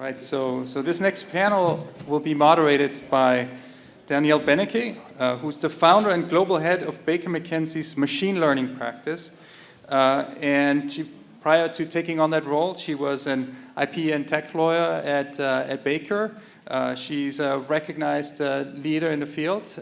Right, so this next panel will be moderated by Danielle Benecke, who's the founder and global head of Baker McKenzie's machine learning practice. Prior to taking on that role, she was an IP and tech lawyer at Baker. She's a recognized leader in the field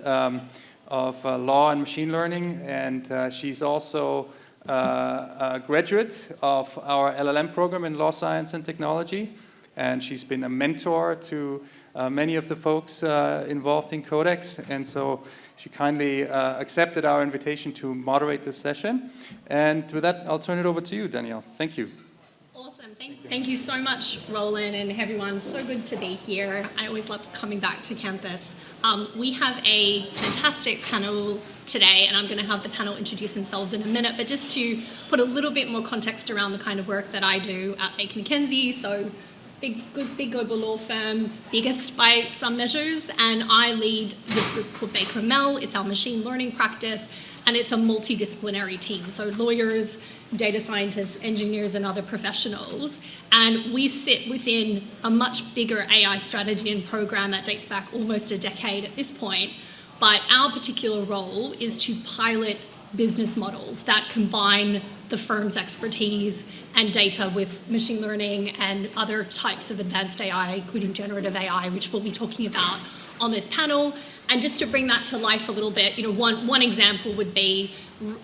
of law and machine learning, and she's also a graduate of our LLM program in law science and technology. And she's been a mentor to many of the folks involved in Codex, and so she kindly accepted our invitation to moderate this session. And with that, I'll turn it over to you, Danielle. Thank you. Awesome. Thank you so much, Roland, and everyone. So good to be here. I always love coming back to campus. We have a fantastic panel today, and I'm going to have the panel introduce themselves in a minute, but just to put a little bit more context around the kind of work that I do at Baker McKenzie. So big global law firm, biggest by some measures, and I lead this group called Baker ML. It's our machine learning practice, and it's a multidisciplinary team, so lawyers, data scientists, engineers, and other professionals. And we sit within a much bigger AI strategy and program that dates back almost a decade at this point. But our particular role is to pilot business models that combine the firm's expertise and data with machine learning and other types of advanced AI, including generative AI, which we'll be talking about on this panel. And just to bring that to life a little bit, one example would be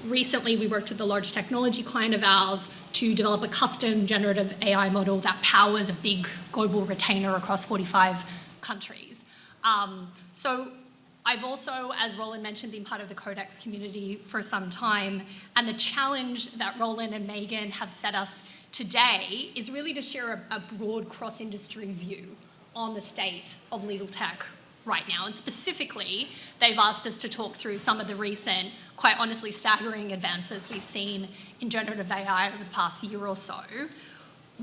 recently we worked with a large technology client of ours to develop a custom generative AI model that powers a big global retainer across 45 countries. So I've also, as Roland mentioned, been part of the Codex community for some time, and the challenge that Roland and Megan have set us today is really to share a broad cross-industry view on the state of legal tech right now. And specifically, they've asked us to talk through some of the recent, quite honestly staggering advances we've seen in generative AI over the past year or so.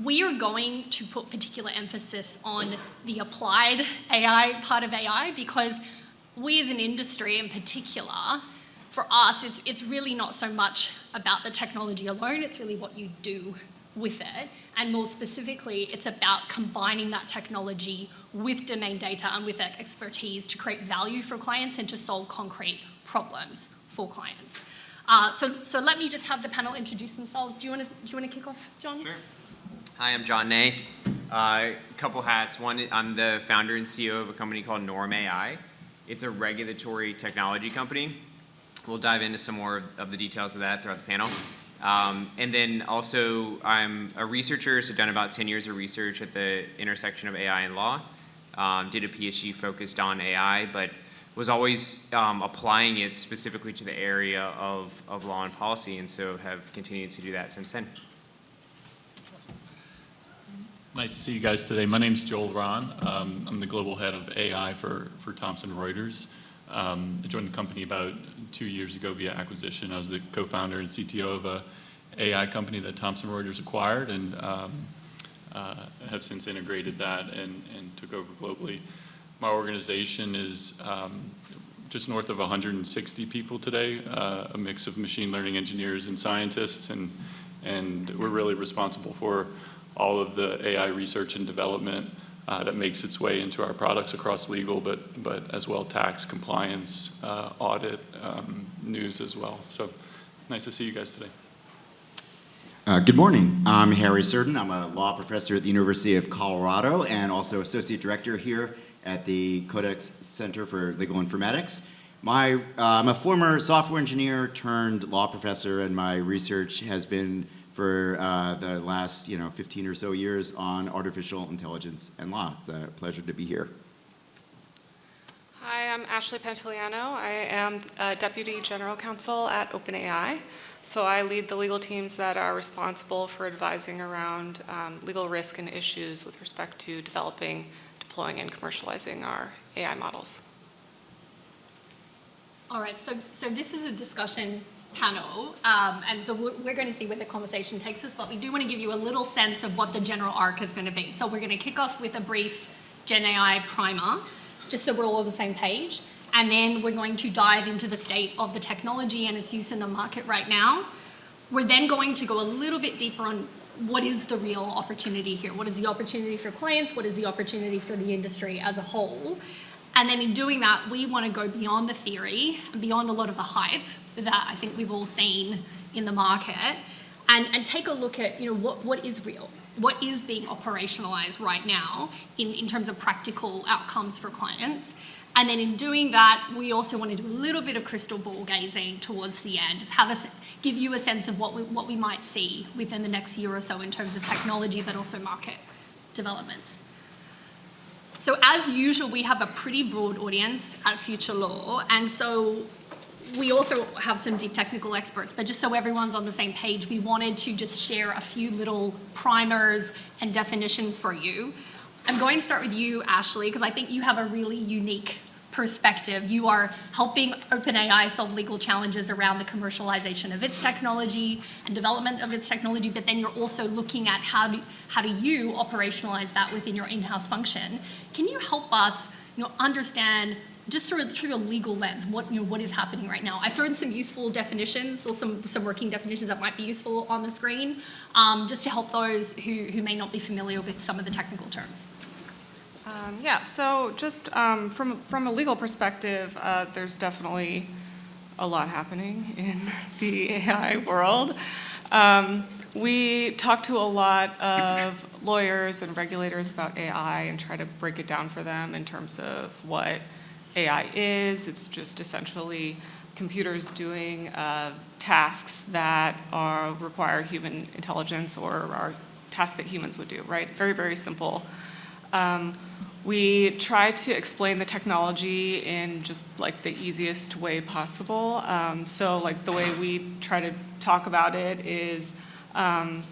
We are going to put particular emphasis on the applied AI part of AI because we as an industry in particular, for us, it's really not so much about the technology alone, it's really what you do with it. And more specifically, it's about combining that technology with domain data and with that expertise to create value for clients and to solve concrete problems for clients. So let me just have the panel introduce themselves. Do you want to kick off, John? Sure. Hi, I'm John Nate. A couple hats. One, I'm the founder and CEO of a company called Norm AI. It's a regulatory technology company. We'll dive into some more of the details of that throughout the panel. And then also, I'm a researcher, so done about 10 years of research at the intersection of AI and law. Did a PhD focused on AI, but was always applying it specifically to the area of law and policy, and so have continued to do that since then. Nice to see you guys today. My name's Joel Ron. I'm the global head of AI for Thomson Reuters. I joined the company about 2 years ago via acquisition. I was the co-founder and CTO of a AI company that Thomson Reuters acquired, and have since integrated that and took over globally. My organization is just north of 160 people today, a mix of machine learning engineers and scientists, and we're really responsible for all of the AI research and development that makes its way into our products across legal, but as well tax, compliance, audit, news as well. So nice to see you guys today. Good morning. I'm Harry Surden. I'm a law professor at the University of Colorado and also associate director here at the Codex Center for Legal Informatics. I'm a former software engineer turned law professor, and my research has been for the last 15 or so years on artificial intelligence and law. It's a pleasure to be here. Hi, I'm Ashley Pantiliano. I am Deputy General Counsel at OpenAI. So I lead the legal teams that are responsible for advising around legal risk and issues with respect to developing, deploying, and commercializing our AI models. All right, so this is a discussion panel, and so we're going to see where the conversation takes us, but we do want to give you a little sense of what the general arc is going to be. So we're going to kick off with a brief GenAI primer, just so we're all on the same page, and then we're going to dive into the state of the technology and its use in the market right now. We're then going to go a little bit deeper on what is the real opportunity here? What is the opportunity for clients? What is the opportunity for the industry as a whole? And then in doing that, we want to go beyond the theory and beyond a lot of the hype that I think we've all seen in the market, and take a look at, what is real? What is being operationalized right now in terms of practical outcomes for clients? And then in doing that, we also want to do a little bit of crystal ball gazing towards the end, just give you a sense of what we might see within the next year or so in terms of technology, but also market developments. So as usual, we have a pretty broad audience at FutureLaw, and so we also have some deep technical experts, but just so everyone's on the same page, we wanted to just share a few little primers and definitions for you. I'm going to start with you, Ashley, because I think you have a really unique perspective. You are helping OpenAI solve legal challenges around the commercialization of its technology and development of its technology, but then you're also looking at how do you operationalize that within your in-house function. Can you help us understand, just through a legal lens, what is happening right now? I've thrown some useful definitions, or some working definitions that might be useful on the screen, just to help those who may not be familiar with some of the technical terms. So just from a legal perspective, there's definitely a lot happening in the AI world. We talk to a lot of lawyers and regulators about AI and try to break it down for them in terms of what AI is. It's just essentially computers doing tasks that require human intelligence, or are tasks that humans would do, right? Very, very simple. We try to explain the technology in just like the easiest way possible. So like the way we try to talk about it is AI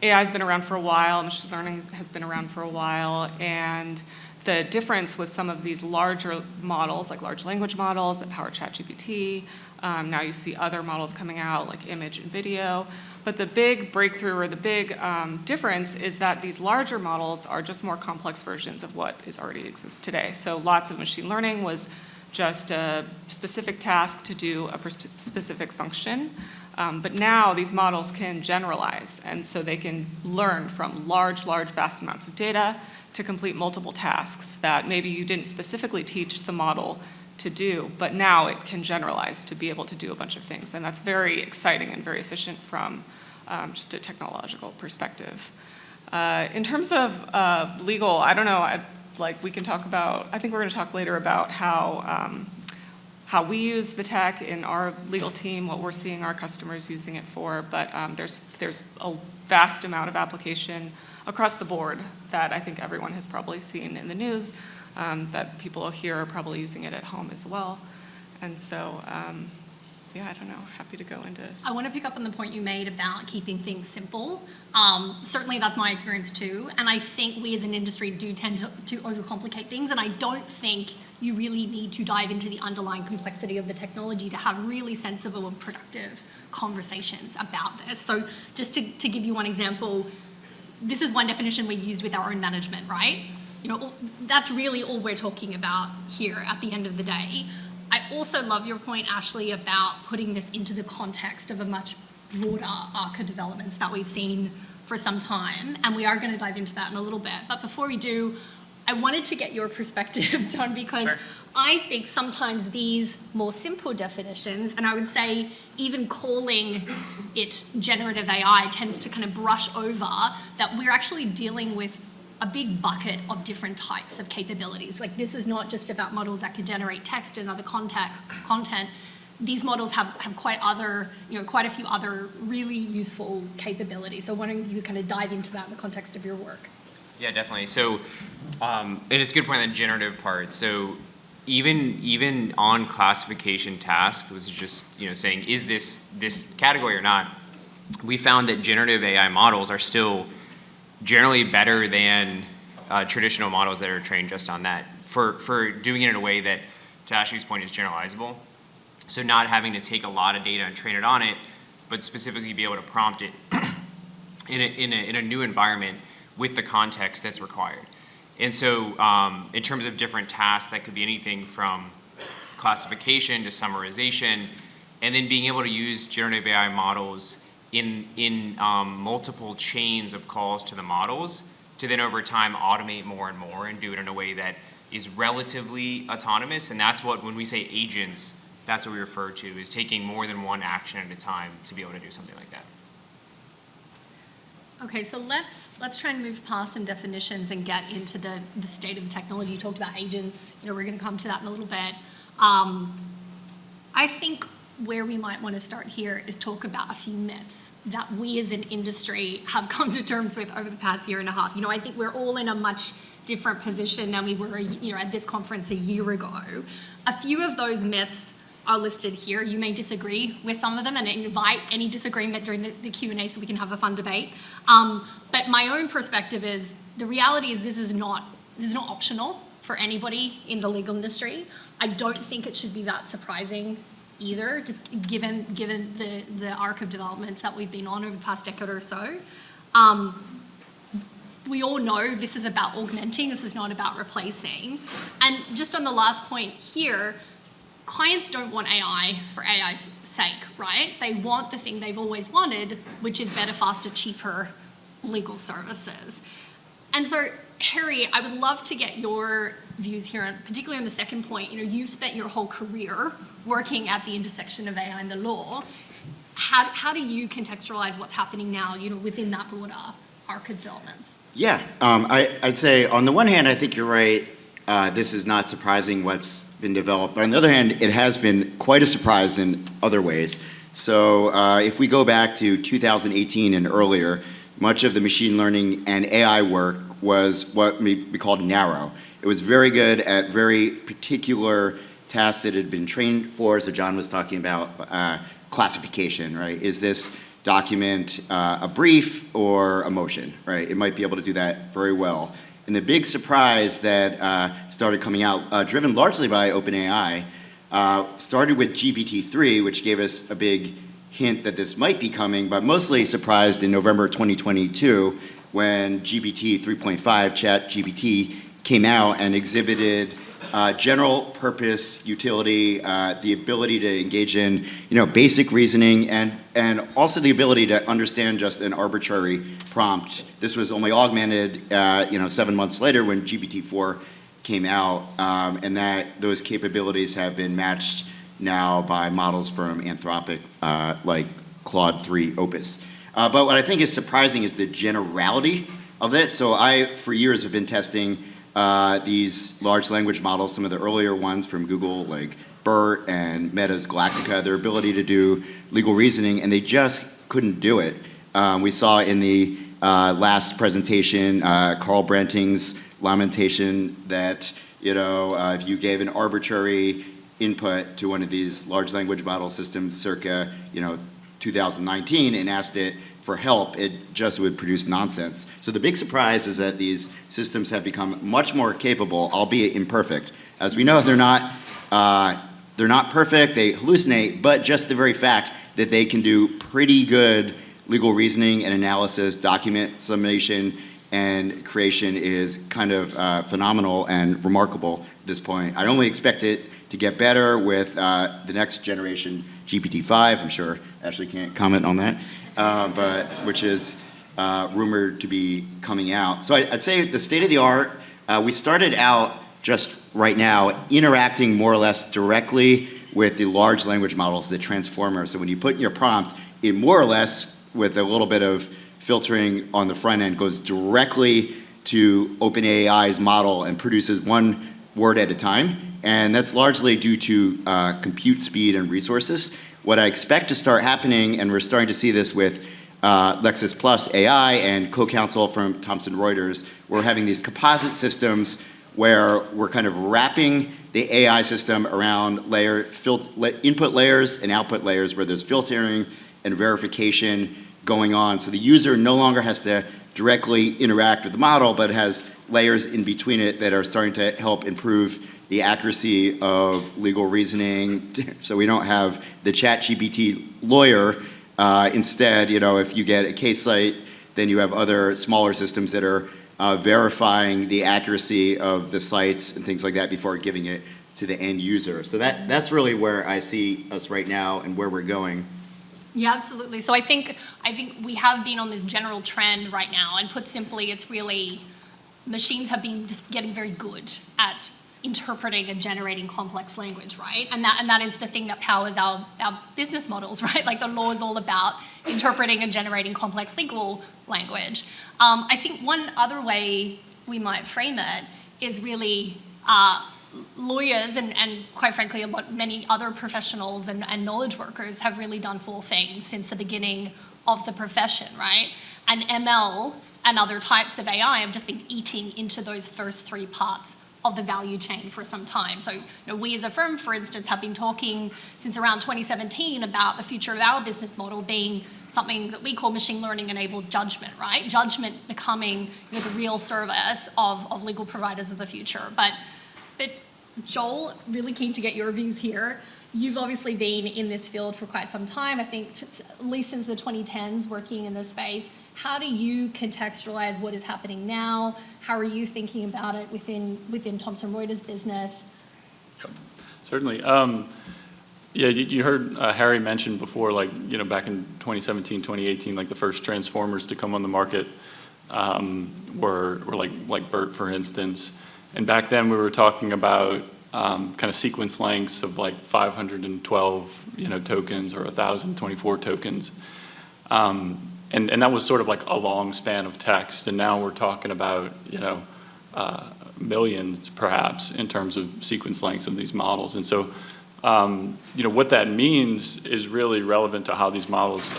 has been around for a while, machine learning has been around for a while, and the difference with some of these larger models, like large language models that power ChatGPT, now you see other models coming out like image and video, but the big breakthrough, or the big difference, is that these larger models are just more complex versions of what already exists today. So lots of machine learning was just a specific task to do a specific function. But now these models can generalize, and so they can learn from large, vast amounts of data to complete multiple tasks that maybe you didn't specifically teach the model to do, but now it can generalize to be able to do a bunch of things. And that's very exciting and very efficient from just a technological perspective. In terms of legal, I don't know, we can talk about, I think we're going to talk later about how we use the tech in our legal team, what we're seeing our customers using it for, but there's a vast amount of application across the board that I think everyone has probably seen in the news, that people here are probably using it at home as well. And so, I don't know, happy to go into... I want to pick up on the point you made about keeping things simple. Certainly that's my experience too, and I think we as an industry do tend to overcomplicate things, and I don't think you really need to dive into the underlying complexity of the technology to have really sensible and productive conversations about this. So just to give you one example, this is one definition we used with our own management, right? That's really all we're talking about here at the end of the day. I also love your point, Ashley, about putting this into the context of a much broader arc of developments that we've seen for some time, and we are going to dive into that in a little bit. But before we do, I wanted to get your perspective, John, because sure. I think sometimes these more simple definitions, and I would say even calling it generative AI, tends to kind of brush over that we're actually dealing with a big bucket of different types of capabilities. Like, this is not just about models that can generate text and other content. These models have quite a few other really useful capabilities. So why don't you kind of dive into that in the context of your work? Yeah, definitely. So, and it's a good point on the generative part. So even on classification task, was just saying, is this category or not? We found that generative AI models are still generally better than traditional models that are trained just on that, for doing it in a way that, to Ashley's point, is generalizable. So not having to take a lot of data and train it on it, but specifically be able to prompt it in a new environment with the context that's required. And so in terms of different tasks, that could be anything from classification to summarization, and then being able to use generative AI models in multiple chains of calls to the models to then over time automate more and more and do it in a way that is relatively autonomous. And that's what, when we say agents, that's what we refer to, is taking more than one action at a time to be able to do something like that. Okay, so let's try and move past some definitions and get into the state of the technology. You talked about agents. We're going to come to that in a little bit. I think where we might want to start here is talk about a few myths that we as an industry have come to terms with over the past year and a half. I think we're all in a much different position than we were, at this conference a year ago. A few of those myths are listed here. You may disagree with some of them, and invite any disagreement during the Q&A so we can have a fun debate. But my own perspective is, the reality is this is not optional for anybody in the legal industry. I don't think it should be that surprising either, just given the arc of developments that we've been on over the past decade or so. We all know this is about augmenting, this is not about replacing. And just on the last point here, clients don't want AI for AI's sake, right? They want the thing they've always wanted, which is better, faster, cheaper legal services. And so, Harry, I would love to get your views here, and particularly on the second point. You've spent your whole career working at the intersection of AI and the law. How do you contextualize what's happening now, within that broader arc of developments? Yeah, I'd say on the one hand, I think you're right. This is not surprising what's been developed. But on the other hand, it has been quite a surprise in other ways. So if we go back to 2018 and earlier, much of the machine learning and AI work was what may be called narrow. It was very good at very particular tasks that had been trained for. So John was talking about classification, right? Is this document a brief or a motion, right? It might be able to do that very well. And the big surprise that started coming out, driven largely by OpenAI, started with GPT-3, which gave us a big hint that this might be coming, but mostly surprised in November 2022 when GPT 3.5, ChatGPT, came out and exhibited general purpose utility, the ability to engage in basic reasoning, and also the ability to understand just an arbitrary prompt. This was only augmented 7 months later when GPT-4 came out, and those capabilities have been matched now by models from Anthropic like Claude 3 Opus. But what I think is surprising is the generality of it. So I, for years, have been testing these large language models, some of the earlier ones from Google, like BERT and Meta's Galactica, their ability to do legal reasoning, and they just couldn't do it. We saw in the last presentation, Carl Branting's lamentation that if you gave an arbitrary input to one of these large language model systems, Circa 2019, and asked it for help, it just would produce nonsense. So the big surprise is that these systems have become much more capable, albeit imperfect. As we know, they're not perfect, they hallucinate, but just the very fact that they can do pretty good legal reasoning and analysis, document summation, and creation is kind of phenomenal and remarkable at this point. I only expect it to get better with the next generation GPT-5. I'm sure Ashley can't comment on that, but which is rumored to be coming out. So I'd say the state of the art, we started out just right now interacting more or less directly with the large language models, the transformers. So when you put in your prompt, it more or less, with a little bit of filtering on the front end, goes directly to OpenAI's model and produces one word at a time. And that's largely due to compute speed and resources. What I expect to start happening, and we're starting to see this with Lexis Plus AI and co-counsel from Thomson Reuters, we're having these composite systems where we're kind of wrapping the AI system around input layers and output layers where there's filtering and verification going on. So the user no longer has to directly interact with the model, but has layers in between it that are starting to help improve the accuracy of legal reasoning. So we don't have the ChatGPT lawyer. Instead, if you get a case site, then you have other smaller systems that are verifying the accuracy of the sites and things like that before giving it to the end user. So that's really where I see us right now and where we're going. Yeah, absolutely. So I think we have been on this general trend right now, and put simply, it's really machines have been just getting very good at interpreting and generating complex language, right? And that is the thing that powers our business models, right? Like the law is all about interpreting and generating complex legal language. I think one other way we might frame it is really lawyers and quite frankly many other professionals and knowledge workers have really done four things since the beginning of the profession, right? And ML and other types of AI have just been eating into those first three parts of the value chain for some time. So we as a firm, for instance, have been talking since around 2017 about the future of our business model being something that we call machine learning enabled judgment, right? Judgment becoming the real service of legal providers of the future. But Joel, really keen to get your views here. You've obviously been in this field for quite some time, I think at least since the 2010s working in this space. How do you contextualize what is happening now? How are you thinking about it within Thomson Reuters business? Certainly. Yeah, you heard Harry mention before, like, back in 2017, 2018, like the first transformers to come on the market were like BERT, for instance. And back then we were talking about kind of sequence lengths of like 512, tokens or 1,024 tokens. And that was sort of like a long span of text. And now we're talking about, millions perhaps in terms of sequence lengths of these models. And so, what that means is really relevant to how these models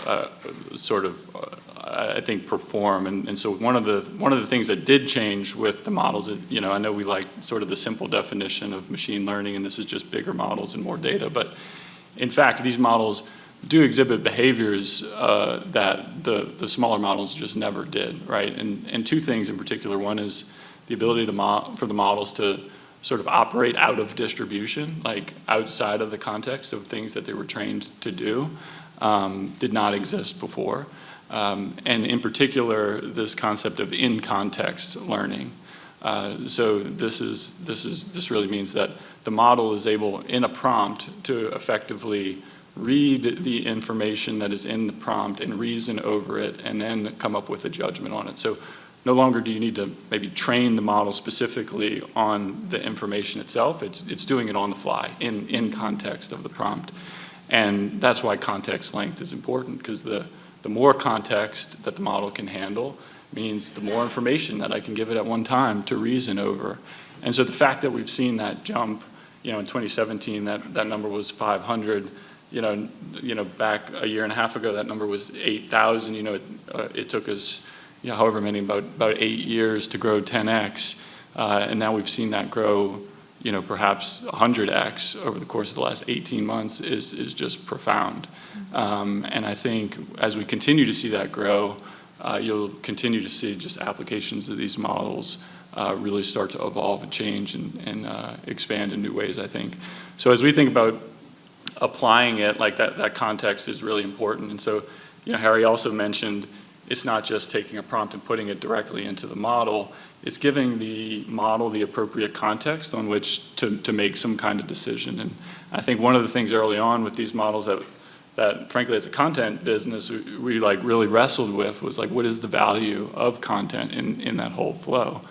I think perform. And so one of the things that did change with the models, I know we like sort of the simple definition of machine learning, and this is just bigger models and more data, but in fact, these models do exhibit behaviors that the smaller models just never did, right? And two things in particular. One is the ability for the models to sort of operate out of distribution, like outside of the context of things that they were trained to do, did not exist before. And in particular, this concept of in-context learning. So this really means that the model is able, in a prompt, to effectively read the information that is in the prompt and reason over it, and then come up with a judgment on it. So no longer do you need to maybe train the model specifically on the information itself. It's doing it on the fly, in context of the prompt. And that's why context length is important, because the more context that the model can handle means the more information that I can give it at one time to reason over. And so the fact that we've seen that jump, in 2017, that number was 500. Back a year and a half ago, that number was 8,000. It took us, however many, about 8 years to grow 10x. And now we've seen that grow, perhaps 100x over the course of the last 18 months is just profound. And I think as we continue to see that grow, you'll continue to see just applications of these models really start to evolve and change and expand in new ways, I think. So as we think about applying it, like that context is really important. And so, Harry also mentioned it's not just taking a prompt and putting it directly into the model. It's giving the model the appropriate context on which to make some kind of decision. And I think one of the things early on with these models that frankly, as a content business, we really wrestled with was what is the value of content in that whole flow?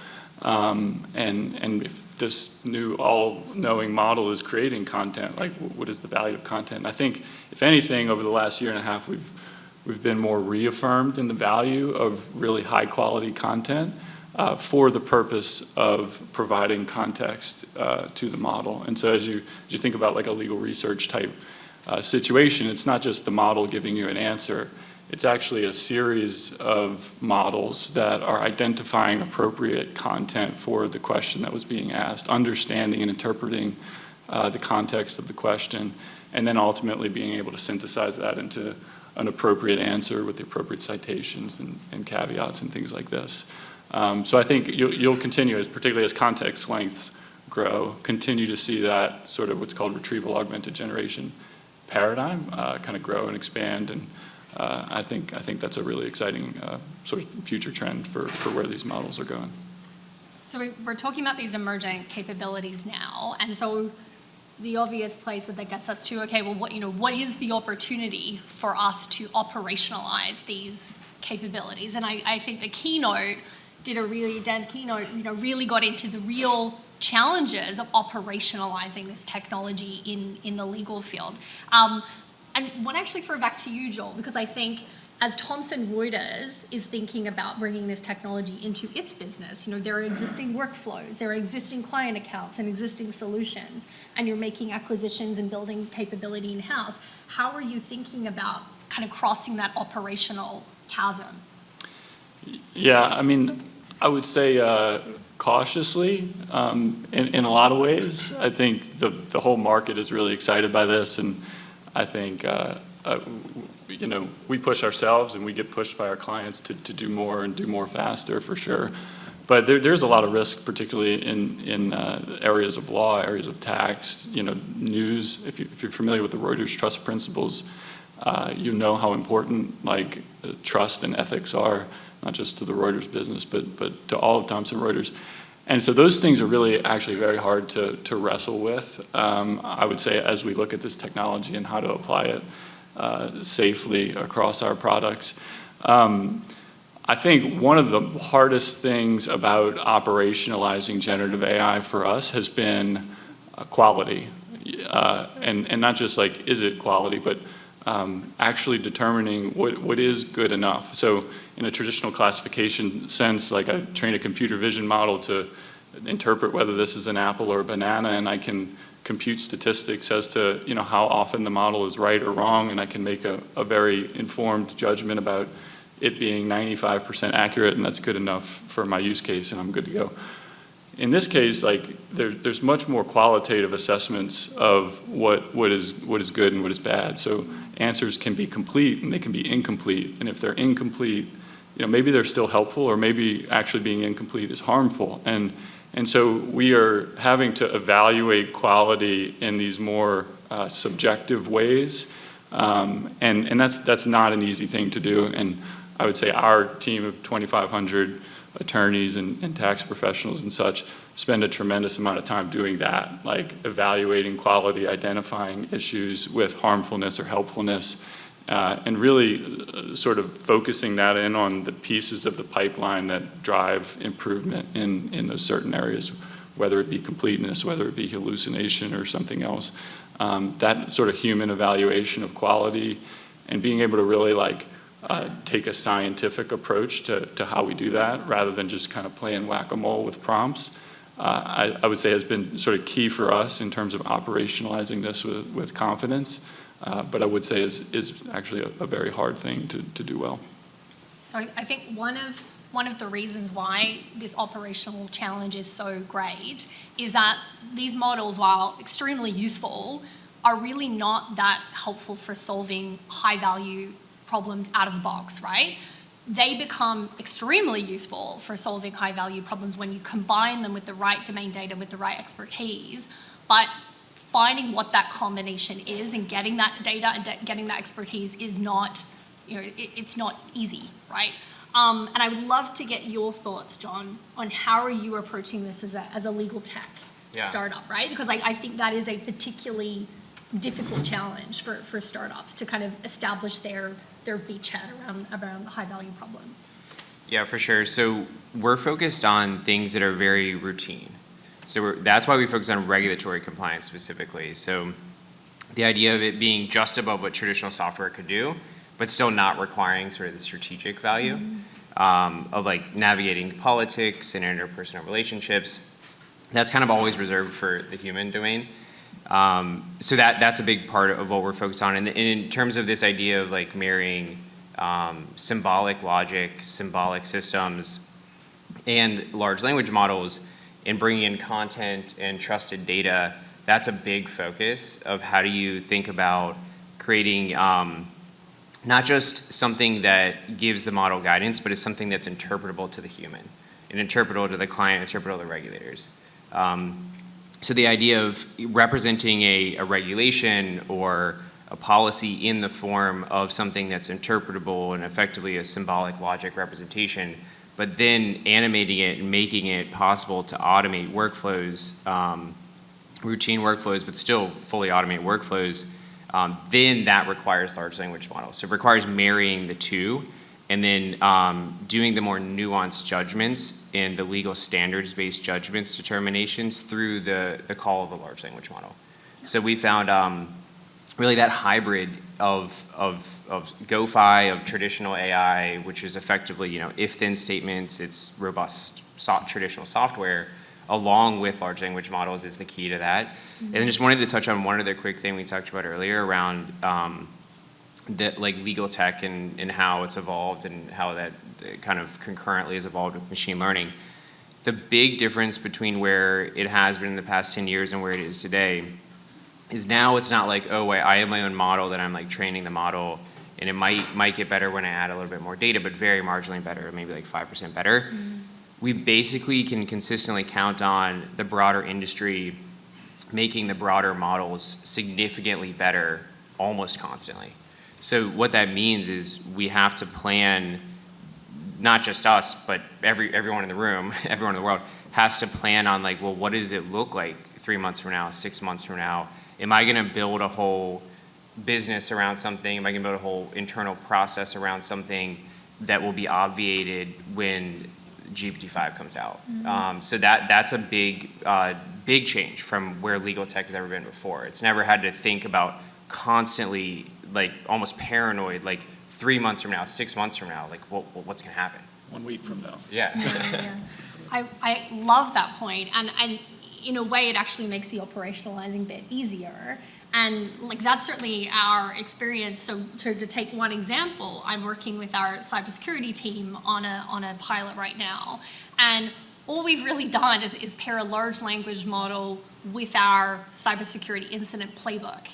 And if this new all-knowing model is creating content, what is the value of content? And I think, if anything, over the last year and a half, we've been more reaffirmed in the value of really high-quality content for the purpose of providing context to the model. And so as you think about a legal research type situation, it's not just the model giving you an answer. It's actually a series of models that are identifying appropriate content for the question that was being asked, understanding and interpreting the context of the question, and then ultimately being able to synthesize that into an appropriate answer with the appropriate citations and caveats and things like this. So I think you'll continue, particularly as context lengths grow, continue to see that sort of what's called retrieval augmented generation paradigm kind of grow and expand. And I think that's a really exciting sort of future trend for where these models are going. So we're talking about these emerging capabilities now, and so the obvious place that gets us to, okay, well, what is the opportunity for us to operationalize these capabilities? And I think the keynote Dan's keynote, really got into the real challenges of operationalizing this technology in the legal field. And I want to actually throw it back to you, Joel, because I think as Thomson Reuters is thinking about bringing this technology into its business, there are existing workflows, there are existing client accounts and existing solutions, and you're making acquisitions and building capability in-house. How are you thinking about kind of crossing that operational chasm? Yeah, I mean, I would say cautiously in a lot of ways. I think the whole market is really excited by this, and I think we push ourselves and we get pushed by our clients to do more and do more faster for sure. But there's a lot of risk, particularly in areas of law, areas of tax, news. If you're familiar with the Reuters trust principles, you know how important trust and ethics are, not just to the Reuters business, but to all of Thomson Reuters. And so those things are really actually very hard to wrestle with, I would say, as we look at this technology and how to apply it safely across our products. I think one of the hardest things about operationalizing generative AI for us has been quality. And not just is it quality, but actually determining what is good enough. So in a traditional classification sense, I train a computer vision model to interpret whether this is an apple or a banana, and I can compute statistics as to how often the model is right or wrong, and I can make a very informed judgment about it being 95% accurate, and that's good enough for my use case, and I'm good to go. In this case, there's much more qualitative assessments of what is good and what is bad. So answers can be complete and they can be incomplete, and if they're incomplete, maybe they're still helpful, or maybe actually being incomplete is harmful. And so we are having to evaluate quality in these more subjective ways, and that's not an easy thing to do. And I would say our team of 2,500 attorneys and tax professionals and such spend a tremendous amount of time doing that, evaluating quality, identifying issues with harmfulness or helpfulness, and really sort of focusing that in on the pieces of the pipeline that drive improvement in those certain areas, whether it be completeness, whether it be hallucination or something else. That sort of human evaluation of quality and being able to really take a scientific approach to how we do that rather than just kind of playing whack-a-mole with prompts, I would say has been sort of key for us in terms of operationalizing this with confidence. But I would say is actually a very hard thing to do well. So I think one of the reasons why this operational challenge is so great is that these models, while extremely useful, are really not that helpful for solving high-value problems out of the box, right? They become extremely useful for solving high-value problems when you combine them with the right domain data, with the right expertise, but finding what that combination is and getting that data and getting that expertise is not, it's not easy, right? And I would love to get your thoughts, John, on how are you approaching this as a legal tech startup, right? Because I think that is a particularly difficult challenge for startups to kind of establish their beachhead around the high-value problems. Yeah, for sure. So we're focused on things that are very routine. So that's why we focus on regulatory compliance specifically. So the idea of it being just above what traditional software could do, but still not requiring sort of the strategic value of navigating politics and interpersonal relationships. That's kind of always reserved for the human domain. So that's a big part of what we're focused on. And in terms of this idea of marrying symbolic logic, symbolic systems, and large language models, and bringing in content and trusted data, that's a big focus of how do you think about creating not just something that gives the model guidance, but it's something that's interpretable to the human, and interpretable to the client, interpretable to the regulators. So the idea of representing a regulation or a policy in the form of something that's interpretable and effectively a symbolic logic representation, but then animating it and making it possible to automate workflows routine workflows, but still fully automated workflows, then that requires large language models. So it requires marrying the two, and then doing the more nuanced judgments and the legal standards-based judgments determinations through the call of a large language model. So we found really that hybrid of GoFi, of traditional AI, which is effectively, if-then statements, it's robust traditional software, along with large language models is the key to that. And then just wanted to touch on one other quick thing we talked about earlier around LegalTech and how it's evolved and how that kind of concurrently has evolved with machine learning. The big difference between where it has been in the past 10 years and where it is today is now it's not like, oh, wait, I have my own model that I'm like training the model, and it might get better when I add a little bit more data, but very marginally better, maybe like 5% better. We basically can consistently count on the broader industry making the broader models significantly better almost constantly. So what that means is we have to plan, not just us, but everyone in the room, everyone in the world has to plan on like, well, what does it look like 3 months from now, 6 months from now? Am I gonna build a whole business around something? Am I gonna build a whole internal process around something that will be obviated when GPT-5 comes out? So that's a big change from where LegalTech has ever been before. It's never had to think about constantly, like almost paranoid, like 3 months from now, 6 months from now, like what's gonna happen? 1 week from now. Yeah. I love that point, and in a way it actually makes the operationalizing bit easier. And like that's certainly our experience. So to take one example, I'm working with our cybersecurity team on a pilot right now. And all we've really done is pair a large language model with our cybersecurity incident playbook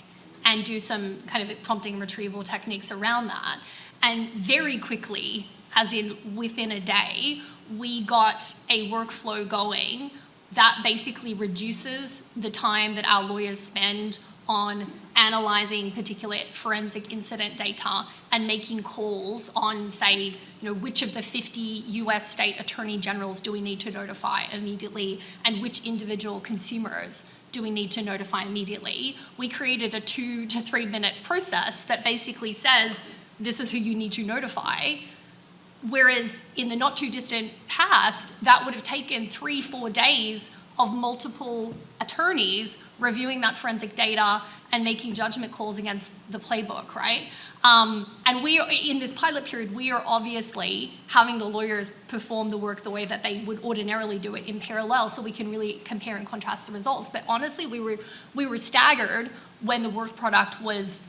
and do some kind of prompting and retrieval techniques around that. And very quickly, as in within a day, we got a workflow going that basically reduces the time that our lawyers spend on analyzing particular forensic incident data and making calls on, say, which of the 50 US state attorney generals do we need to notify immediately, and which individual consumers do we need to notify immediately. We created a 2 to 3 minute process that basically says, this is who you need to notify. Whereas in the not too distant past, that would have taken 3-4 days of multiple attorneys reviewing that forensic data and making judgment calls against the playbook, right? And we are, in this pilot period, we are obviously having the lawyers perform the work the way that they would ordinarily do it in parallel, so we can really compare and contrast the results. But honestly, we were staggered when the work product was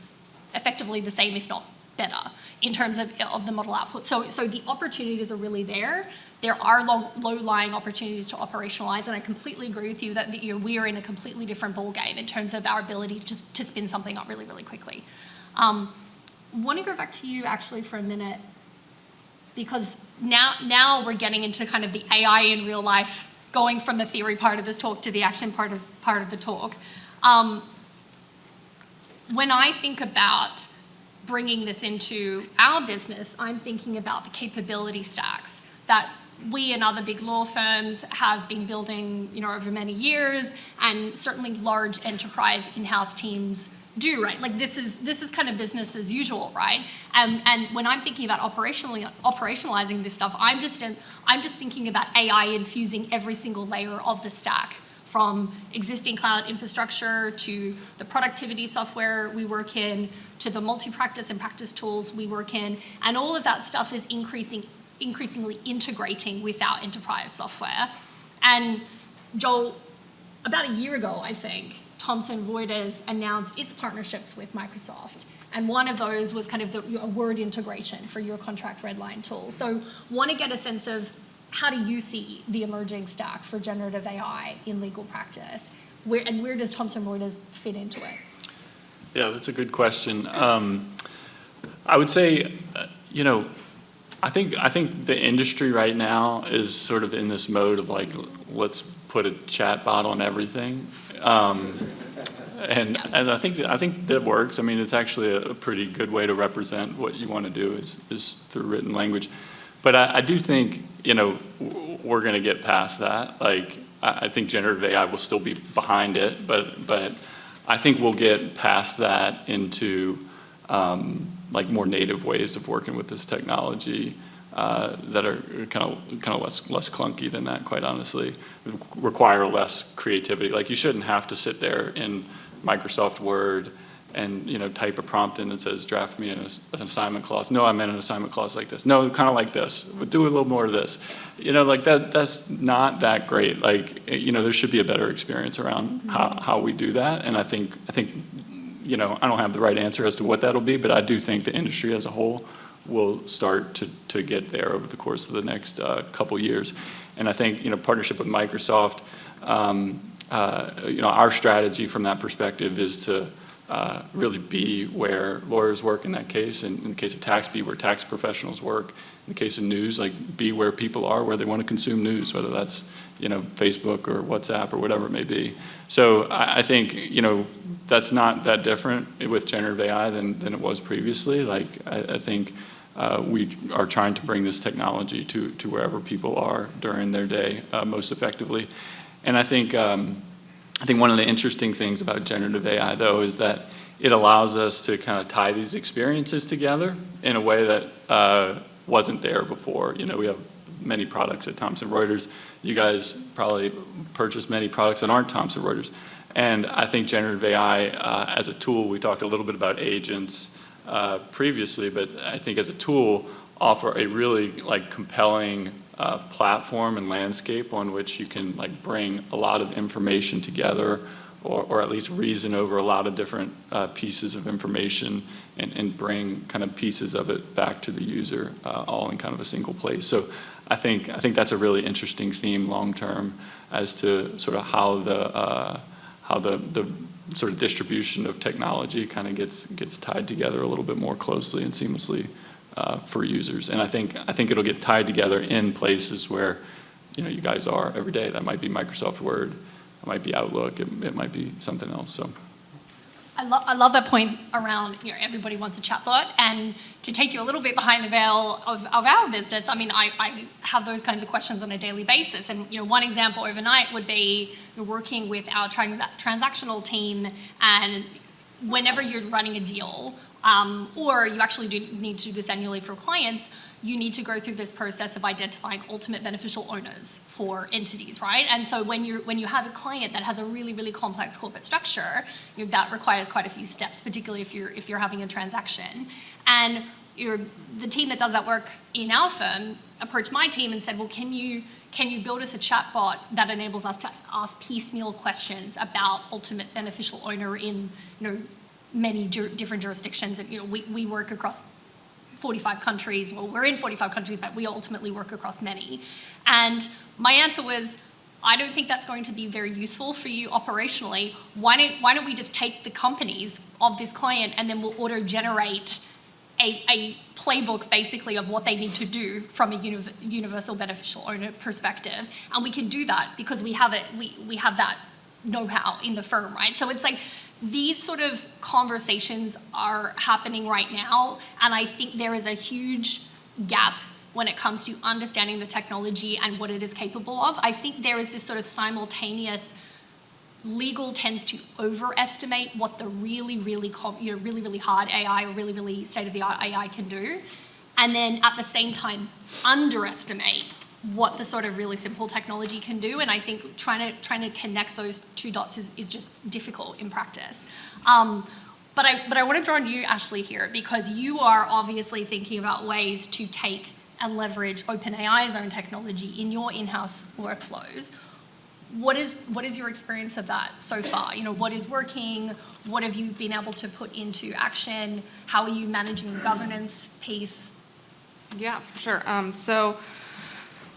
effectively the same, if not better, in terms of the model output. So the opportunities are really there. There are low-lying opportunities to operationalize, and I completely agree with you that we are in a completely different ballgame in terms of our ability to spin something up really, really quickly. Want to go back to you actually for a minute, because now we're getting into kind of the AI in real life, going from the theory part of this talk to the action part of the talk. When I think about bringing this into our business, I'm thinking about the capability stacks that we and other big law firms have been building, over many years, and certainly large enterprise in-house teams do, right? Like this is kind of business as usual, right? And when I'm thinking about operationalizing this stuff, I'm just thinking about AI infusing every single layer of the stack, from existing cloud infrastructure to the productivity software we work in, to the multi-practice and practice tools we work in, and all of that stuff is increasingly integrating with our enterprise software. And Joel, about a year ago, I think, Thomson Reuters announced its partnerships with Microsoft. And one of those was kind of a word integration for your contract redline tool. So want to get a sense of how do you see the emerging stack for generative AI in legal practice? Where does Thomson Reuters fit into it? Yeah, that's a good question. I would say, I think the industry right now is sort of in this mode of like, let's put a chatbot on everything, and I think that works. I mean, it's actually a pretty good way to represent what you want to do is through written language. But I do think we're going to get past that. Like I think generative AI will still be behind it, but I think we'll get past that into like more native ways of working with this technology that are kind of less clunky than that, quite honestly, require less creativity. Like, you shouldn't have to sit there in Microsoft Word and, you know, type a prompt in that says, draft me an assignment clause. No, I meant an assignment clause like this. No, kind of like this, but do a little more of this. You know, like that's not that great. Like, you know, there should be a better experience around how we do that. And I think, you know, I don't have the right answer as to what that'll be, but I do think the industry as a whole will start to get there over the course of the next couple years. And I think, you know, partnership with Microsoft, you know, our strategy from that perspective is to really be where lawyers work in that case, and in the case of tax, be where tax professionals work. In the case of news, like, be where people are, where they want to consume news, whether that's, you know, Facebook or WhatsApp or whatever it may be. So I think, you know, that's not that different with generative AI than it was previously. Like, I think we are trying to bring this technology to wherever people are during their day most effectively. And I think one of the interesting things about generative AI, though, is that it allows us to kind of tie these experiences together in a way that wasn't there before. You know, we have many products at Thomson Reuters. You guys probably purchase many products that aren't Thomson Reuters. And I think generative AI as a tool, we talked a little bit about agents previously, but I think as a tool, offer a really like compelling platform and landscape on which you can like bring a lot of information together, or at least reason over a lot of different pieces of information and bring kind of pieces of it back to the user all in kind of a single place. So I think that's a really interesting theme long term as to sort of how the sort of distribution of technology kind of gets tied together a little bit more closely and seamlessly for users. And I think it'll get tied together in places where, you know, you guys are every day. That might be Microsoft Word, it might be Outlook, it might be something else. So I love that point around, you know, everybody wants a chatbot. And to take you a little bit behind the veil of our business, I mean, I have those kinds of questions on a daily basis. And, you know, one example overnight would be you're working with our transactional team, and whenever you're running a deal, or you actually do need to do this annually for clients, you need to go through this process of identifying ultimate beneficial owners for entities, right? And so when you have a client that has a really, really complex corporate structure, you know, that requires quite a few steps, particularly if you're having a transaction. And the team that does that work in our firm approached my team and said, well, can you build us a chatbot that enables us to ask piecemeal questions about ultimate beneficial owner in, you know, many different jurisdictions? And, you know, we work across 45 countries. Well, we're in 45 countries, but we ultimately work across many. And my answer was, I don't think that's going to be very useful for you operationally. Why don't we just take the companies of this client, and then we'll auto-generate a playbook basically of what they need to do from a universal beneficial owner perspective. And we can do that because we have that know-how in the firm, right? So it's like, these sort of conversations are happening right now, and I think there is a huge gap when it comes to understanding the technology and what it is capable of. I think there is this sort of simultaneous, legal tends to overestimate what the really, really hard AI or really, really state-of-the-art AI can do, and then at the same time underestimate what the sort of really simple technology can do. And I think trying to connect those two dots is just difficult in practice. But I want to draw on you, Ashley, here, because you are obviously thinking about ways to take and leverage OpenAI's own technology in your in-house workflows. What is your experience of that so far? You know, what is working? What have you been able to put into action? How are you managing the governance piece? Yeah, for sure.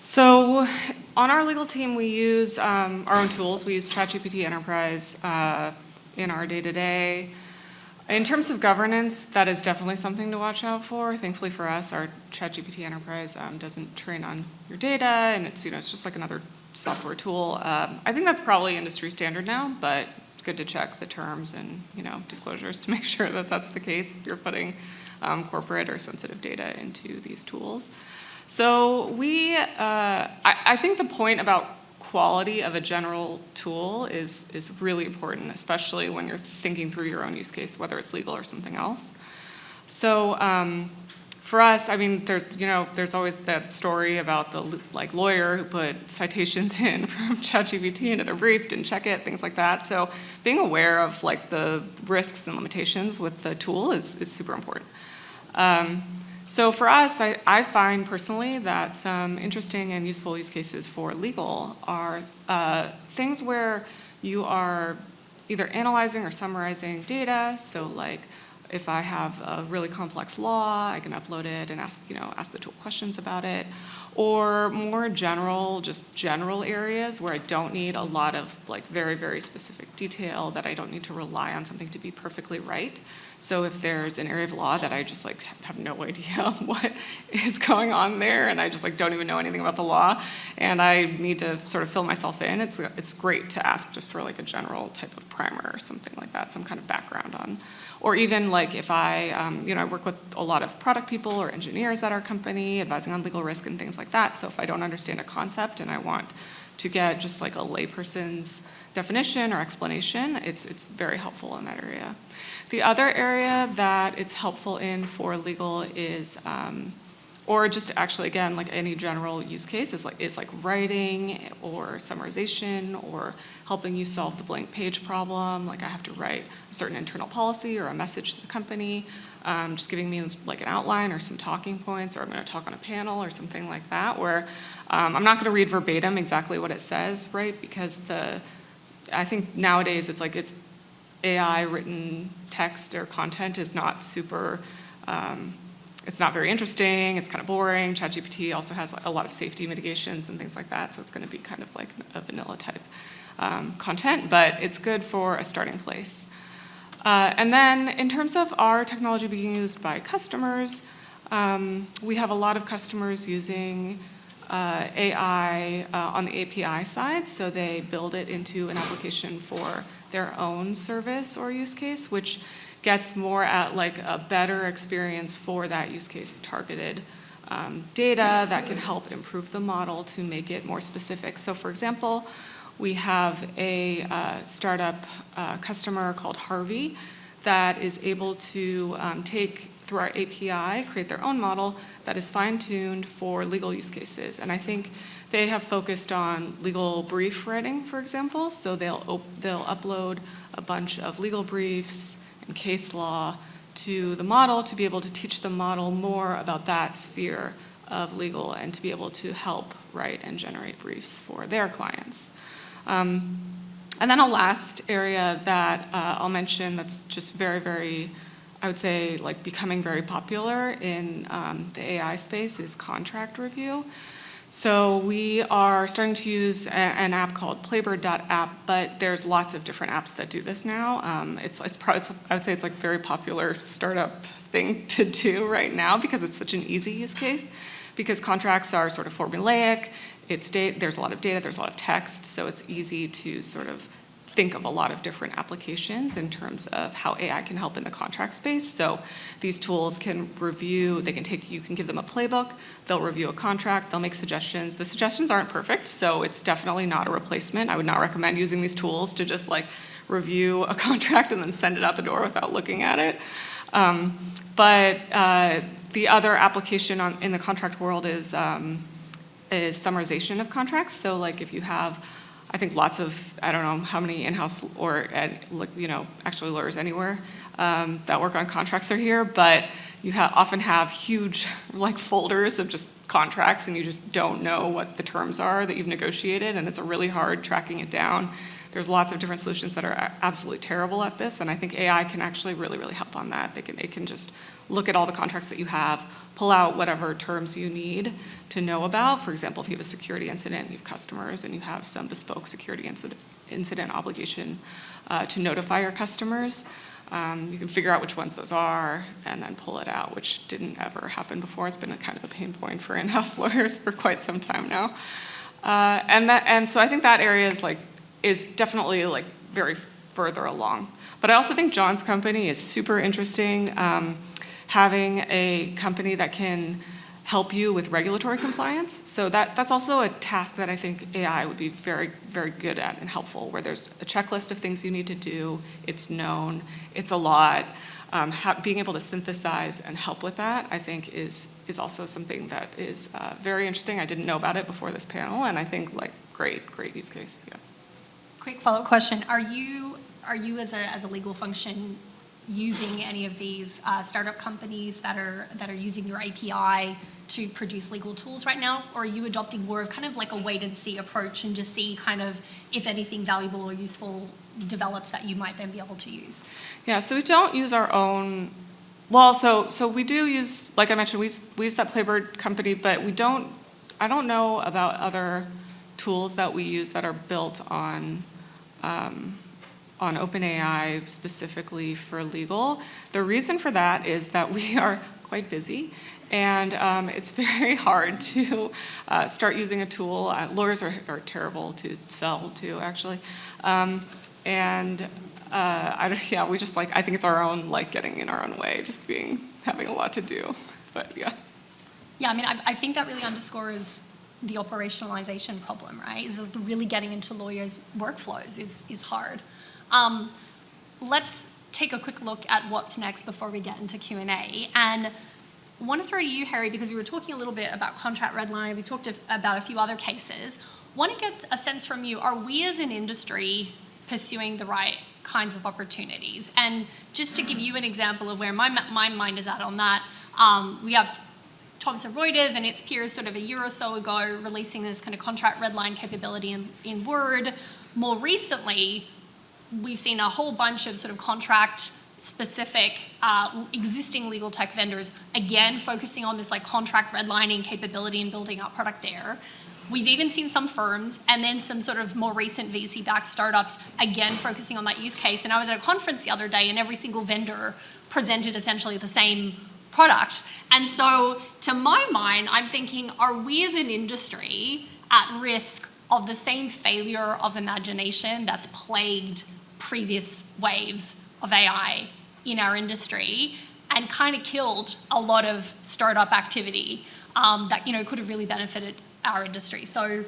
So on our legal team, we use our own tools. We use ChatGPT Enterprise in our day-to-day. In terms of governance, that is definitely something to watch out for. Thankfully for us, our ChatGPT Enterprise doesn't train on your data, and it's just like another software tool. I think that's probably industry standard now, but it's good to check the terms and disclosures to make sure that that's the case if you're putting corporate or sensitive data into these tools. So I think the point about quality of a general tool is really important, especially when you're thinking through your own use case, whether it's legal or something else. So for us, I mean, there's always that story about the lawyer who put citations in from ChatGPT into their brief, didn't check it, things like that. So being aware of the risks and limitations with the tool is super important. So for us, I find personally that some interesting and useful use cases for legal are things where you are either analyzing or summarizing data. So if I have a really complex law, I can upload it and ask the tool questions about it. Or more general areas where I don't need a lot of very, very specific detail, that I don't need to rely on something to be perfectly right. So if there's an area of law that I just have no idea what is going on there, and I just don't even know anything about the law, and I need to sort of fill myself in, it's great to ask just for a general type of primer or something like that, some kind of background on. Or even if I work with a lot of product people or engineers at our company, advising on legal risk and things like that. So if I don't understand a concept and I want to get just a layperson's definition or explanation, it's very helpful in that area. The other area that it's helpful in for legal is, or just actually again any general use case is writing or summarization or helping you solve the blank page problem. I have to write a certain internal policy or a message to the company, just giving me an outline or some talking points, or I'm going to talk on a panel or something like that, where I'm not going to read verbatim exactly what it says, right? Because I think nowadays it's AI written text or content is not super, it's not very interesting, it's kind of boring. ChatGPT also has a lot of safety mitigations and things like that, so it's going to be kind of a vanilla type content, but it's good for a starting place. And then in terms of our technology being used by customers, we have a lot of customers using AI on the API side, so they build it into an application for their own service or use case, which gets more at a better experience for that use case targeted data that can help improve the model to make it more specific. So for example, we have a startup customer called Harvey that is able to take, through our API, create their own model that is fine-tuned for legal use cases. And I think they have focused on legal brief writing, for example. So they'll upload a bunch of legal briefs and case law to the model to be able to teach the model more about that sphere of legal and to be able to help write and generate briefs for their clients. And then a last area that I'll mention that's just very, very, I would say, becoming very popular in the AI space is contract review. So we are starting to use an app called Playbird.app, but there's lots of different apps that do this now. I would say it's very popular startup thing to do right now because it's such an easy use case, because contracts are sort of formulaic, there's a lot of data, there's a lot of text, so it's easy to sort of think of a lot of different applications in terms of how AI can help in the contract space. So these tools can review, you can give them a playbook, they'll review a contract, they'll make suggestions. The suggestions aren't perfect, so it's definitely not a replacement. I would not recommend using these tools to just review a contract and then send it out the door without looking at it. But the other application in the contract world is summarization of contracts. So if you have, I think lots of, I don't know how many in-house or actually lawyers anywhere that work on contracts are here, but you often have huge folders of just contracts and you just don't know what the terms are that you've negotiated, and it's really hard tracking it down. There's lots of different solutions that are absolutely terrible at this, and I think AI can actually really, really help on that. It can just look at all the contracts that you have, pull out whatever terms you need to know about. For example, if you have a security incident, you have customers, and you have some bespoke security incident obligation to notify your customers, you can figure out which ones those are and then pull it out, which didn't ever happen before. It's been a kind of a pain point for in-house lawyers for quite some time now. And so I think that area is definitely very further along. But I also think John's company is super interesting. Having a company that can help you with regulatory compliance. So that's also a task that I think AI would be very, very good at and helpful, where there's a checklist of things you need to do, it's known, it's a lot. Being able to synthesize and help with that, I think, is also something that is very interesting. I didn't know about it before this panel, and I think great use case. Yeah. Quick follow-up question: Are you as a legal function using any of these startup companies that are using your API to produce legal tools right now, or are you adopting more of kind of like a wait and see approach and just see kind of if anything valuable or useful develops that you might then be able to use? Yeah, so we don't use our own. Well, so we do use, like I mentioned, we use that Playbird company, but I don't know about other tools that we use that are built on OpenAI specifically for legal. The reason for that is that we are quite busy, and it's very hard to start using a tool. Lawyers are terrible to sell to, actually. We just I think it's our own, getting in our own way, just having a lot to do, but yeah. Yeah, I mean, I think that really underscores the operationalization problem, right? Is really getting into lawyers' workflows is hard. Let's take a quick look at what's next before we get into Q&A. And I want to throw to you, Harry, because we were talking a little bit about contract redlining. We talked about a few other cases. I want to get a sense from you, are we as an industry pursuing the right kinds of opportunities? And just to give you an example of where my mind is at on that, we have Thomson Reuters and its peers sort of a year or so ago releasing this kind of contract redline capability in Word. More recently, we've seen a whole bunch of sort of contract-specific existing legal tech vendors, again, focusing on this contract redlining capability and building out product there. We've even seen some firms and then some sort of more recent VC-backed startups, again, focusing on that use case. And I was at a conference the other day, and every single vendor presented essentially the same product. And so, to my mind, I'm thinking, are we as an industry at risk of the same failure of imagination that's plagued previous waves of AI in our industry and kind of killed a lot of startup activity that could have really benefited our industry? So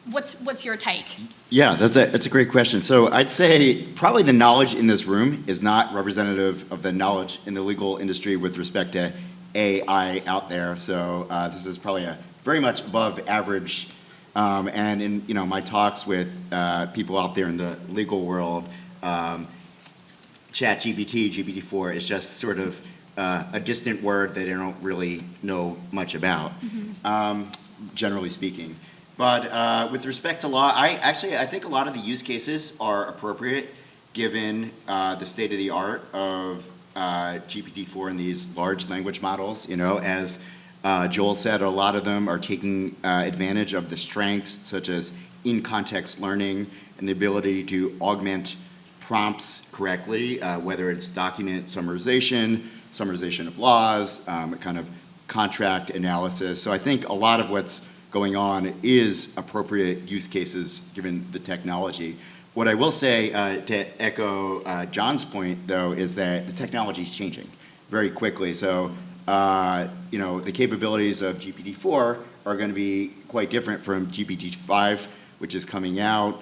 what's your take? Yeah, that's a great question. So I'd say probably the knowledge in this room is not representative of the knowledge in the legal industry with respect to AI out there. So this is probably a very much above average. And in my talks with people out there in the legal world, ChatGPT, GPT-4 is just sort of a distant word that they don't really know much about, generally speaking. But with respect to law, I think a lot of the use cases are appropriate given the state of the art of GPT-4 and these large language models. As Joel said, a lot of them are taking advantage of the strengths such as in-context learning and the ability to augment prompts correctly, whether it's document summarization of laws, kind of contract analysis. So I think a lot of what's going on is appropriate use cases given the technology. What I will say, to echo John's point, though, is that the technology is changing very quickly. So the capabilities of GPT-4 are going to be quite different from GPT-5, which is coming out.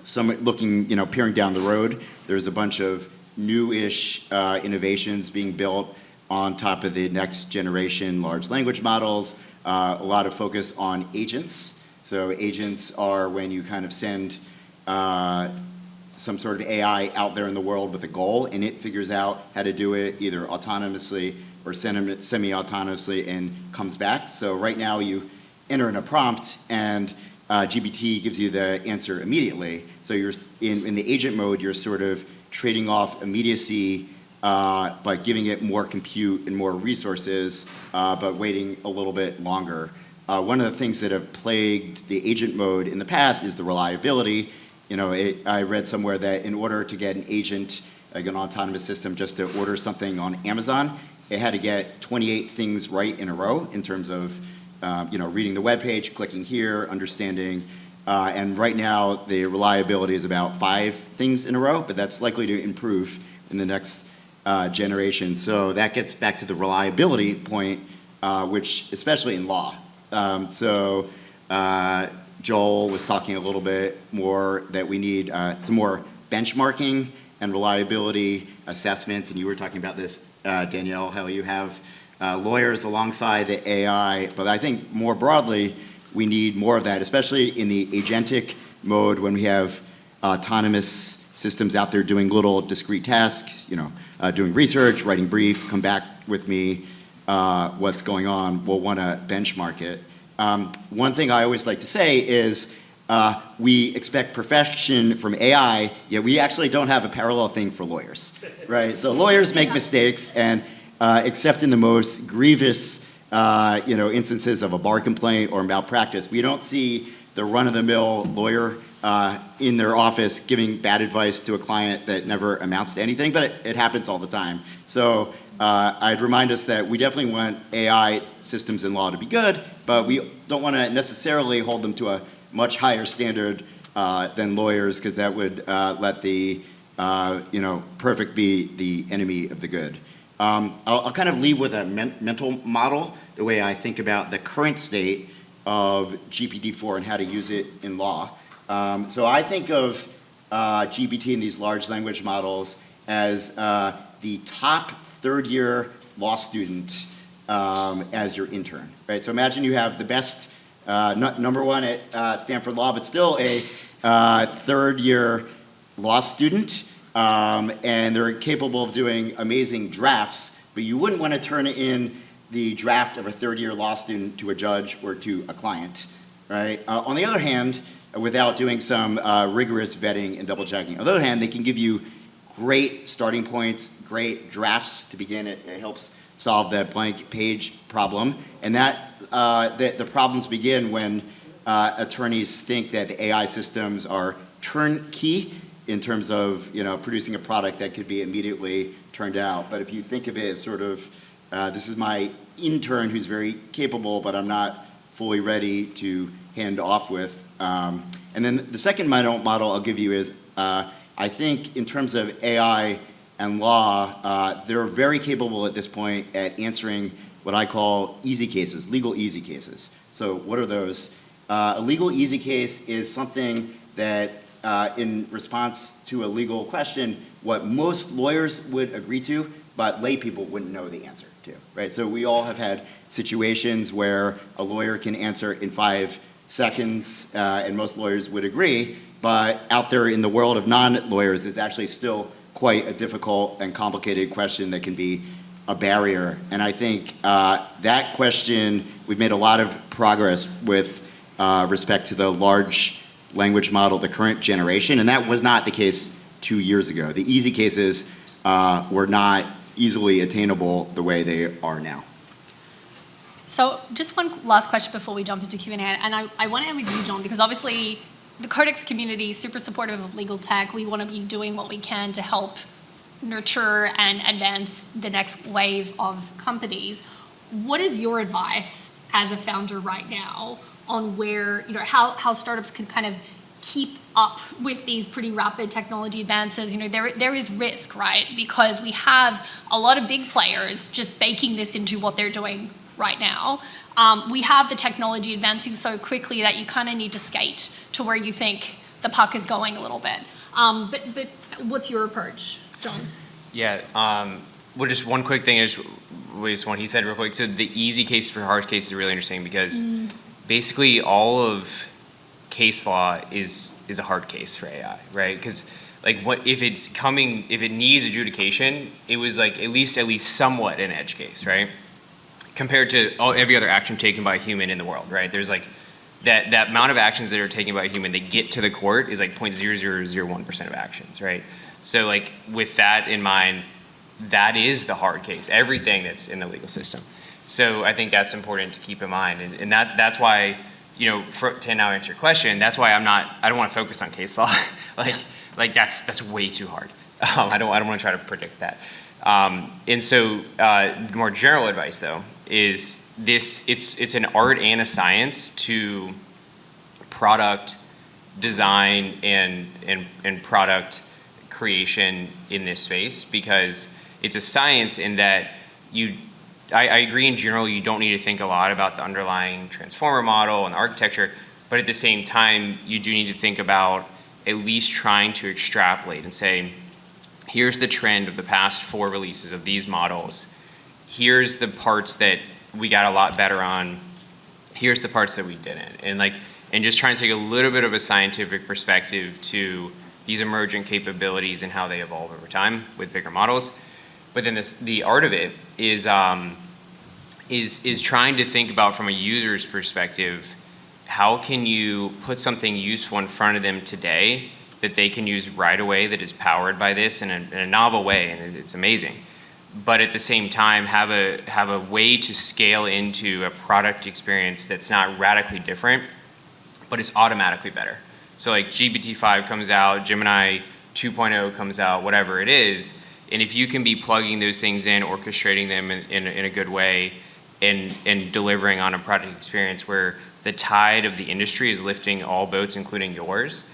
Peering down the road, there's a bunch of new-ish innovations being built on top of the next generation large language models. A lot of focus on agents. So agents are when you kind of send some sort of AI out there in the world with a goal, and it figures out how to do it either autonomously or semi-autonomously and comes back. So right now you enter in a prompt and GPT gives you the answer immediately. So you're in the agent mode, you're sort of trading off immediacy by giving it more compute and more resources, but waiting a little bit longer. One of the things that have plagued the agent mode in the past is the reliability. I read somewhere that in order to get an agent, like an autonomous system, just to order something on Amazon, it had to get 28 things right in a row in terms of reading the web page, clicking here, understanding. And right now, the reliability is about 5 things in a row, but that's likely to improve in the next generation. So that gets back to the reliability point which especially in law. Joel was talking a little bit more that we need some more benchmarking and reliability assessments, and you were talking about this, Danielle, how you have lawyers alongside the AI, but I think more broadly, we need more of that, especially in the agentic mode when we have autonomous systems out there doing little discrete tasks, doing research, writing brief, come back with me, what's going on, we'll want to benchmark it. One thing I always like to say is we expect perfection from AI, yet we actually don't have a parallel thing for lawyers, right? So lawyers make mistakes, and except in the most grievous instances of a bar complaint or malpractice, we don't see the run-of-the-mill lawyer in their office giving bad advice to a client that never amounts to anything, but it happens all the time. So I'd remind us that we definitely want AI systems in law to be good, but we don't want to necessarily hold them to a much higher standard than lawyers, because that would let the perfect be the enemy of the good. I'll kind of leave with a mental model, the way I think about the current state of GPT-4 and how to use it in law. So I think of GPT and these large language models as the top third-year law student as your intern, right? So imagine you have the best number one at Stanford Law, but still a third-year law student, and they're capable of doing amazing drafts, but you wouldn't want to turn in the draft of a third-year law student to a judge or to a client, right? On the other hand, without doing some rigorous vetting and double-checking. On the other hand, they can give you great starting points, great drafts to begin. It helps solve that blank page problem. And the problems begin when attorneys think that the AI systems are turnkey in terms of producing a product that could be immediately turned out. But if you think of it as sort of, this is my intern who's very capable, but I'm not fully ready to hand off with. And then the second model I'll give you is, I think in terms of AI and law, they're very capable at this point at answering what I call easy cases, legal easy cases. So what are those? A legal easy case is something that in response to a legal question, what most lawyers would agree to, but lay people wouldn't know the answer to, right? So we all have had situations where a lawyer can answer in 5 seconds, and most lawyers would agree, but out there in the world of non-lawyers, it's actually still quite a difficult and complicated question that can be a barrier. And I think that question, we've made a lot of progress with respect to the large language model, the current generation, and that was not the case 2 years ago. The easy cases were not easily attainable the way they are now. So just one last question before we jump into Q&A, and I want to end with you, John, because obviously the Codex community is super supportive of legal tech. We want to be doing what we can to help nurture and advance the next wave of companies. What is your advice as a founder right now on where, how startups can kind of keep up with these pretty rapid technology advances? There is risk, right? Because we have a lot of big players just baking this into what they're doing right now. We have the technology advancing so quickly that you kind of need to skate to where you think the puck is going a little bit. But what's your approach, John? Yeah, well, just one quick thing is what he said real quick. So the easy case for hard case is really interesting because basically all of case law is a hard case for AI, right? Because if it needs adjudication, it was like at least somewhat an edge case, right? Compared to every other action taken by a human in the world, right? There's like that amount of actions that are taken by a human that get to the court is like 0.0001% of actions, right? So like with that in mind, that is the hard case, everything that's in the legal system. So I think that's important to keep in mind. And that's why, to now answer your question, that's why I don't want to focus on case law. That's way too hard. I don't want to try to predict that. And so more general advice though, is it's an art and a science to product design and product creation in this space, because it's a science in that I agree in general, you don't need to think a lot about the underlying transformer model and the architecture, but at the same time, you do need to think about at least trying to extrapolate and say, here's the trend of the past 4 releases of these models. Here's the parts that we got a lot better on. Here's the parts that we didn't. And just trying to take a little bit of a scientific perspective to these emergent capabilities and how they evolve over time with bigger models. But then the art of it is trying to think about from a user's perspective, how can you put something useful in front of them today that they can use right away that is powered by this in a novel way, and it's amazing. But at the same time, have a way to scale into a product experience that's not radically different, but is automatically better. So like GPT-5 comes out, Gemini 2.0 comes out, whatever it is, and if you can be plugging those things in, orchestrating them in a good way, and delivering on a product experience where the tide of the industry is lifting all boats, including yours,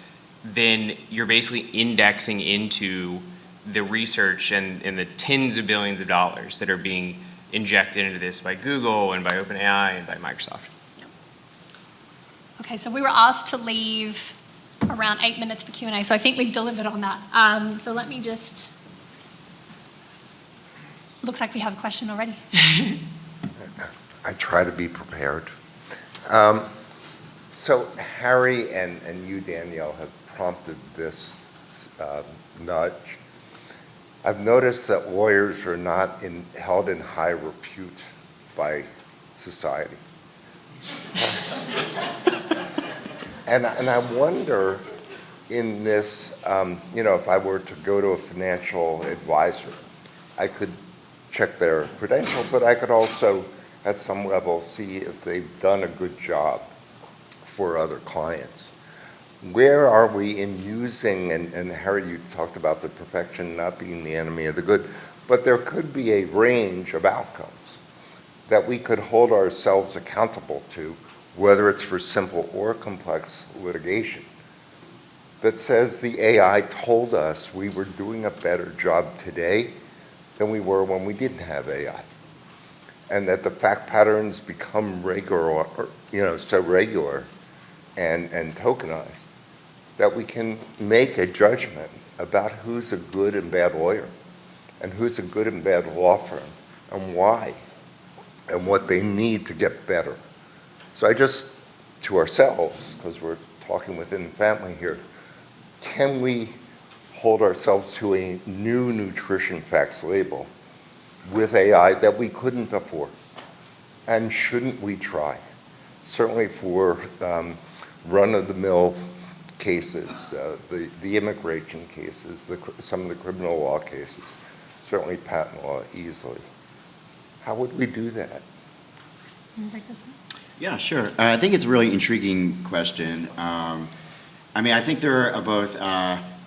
then you're basically indexing into the research and the tens of billions of dollars that are being injected into this by Google and by OpenAI and by Microsoft. Okay, so we were asked to leave around 8 minutes for Q&A, so I think we've delivered on that. So let me just, looks like we have a question already. I try to be prepared. So Harry and you, Danielle, have prompted this nudge. I've noticed that lawyers are not held in high repute by society. And I wonder in this, if I were to go to a financial advisor, I could check their credentials, but I could also, at some level, see if they've done a good job for other clients. Where are we in using, and Harry, you talked about the perfection not being the enemy of the good, but there could be a range of outcomes that we could hold ourselves accountable to, whether it's for simple or complex litigation, that says the AI told us we were doing a better job today than we were when we didn't have AI. And that the fact patterns become regular, so regular and tokenized, that we can make a judgment about who's a good and bad lawyer and who's a good and bad law firm and why and what they need to get better. So I just, to ourselves, because we're talking within the family here, can we hold ourselves to a new nutrition facts label with AI that we couldn't before? And shouldn't we try? Certainly for run-of-the-mill cases, the immigration cases, some of the criminal law cases, certainly patent law easily. How would we do that? Can you take this one? Yeah, sure. I think it's a really intriguing question. I think there are both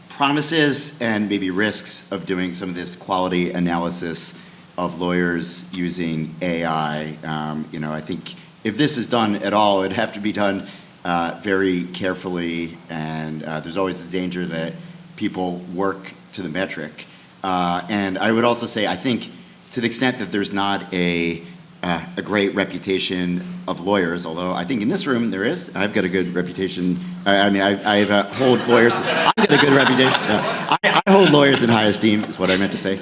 promises and maybe risks of doing some of this quality analysis of lawyers using AI. I think if this is done at all, it'd have to be done very carefully, and there's always the danger that people work to the metric. And I would also say, I think to the extent that there's not a great reputation of lawyers, although I think in this room there is. I've got a good reputation. I hold lawyers. I've got a good reputation. I hold lawyers in high esteem, is what I meant to say.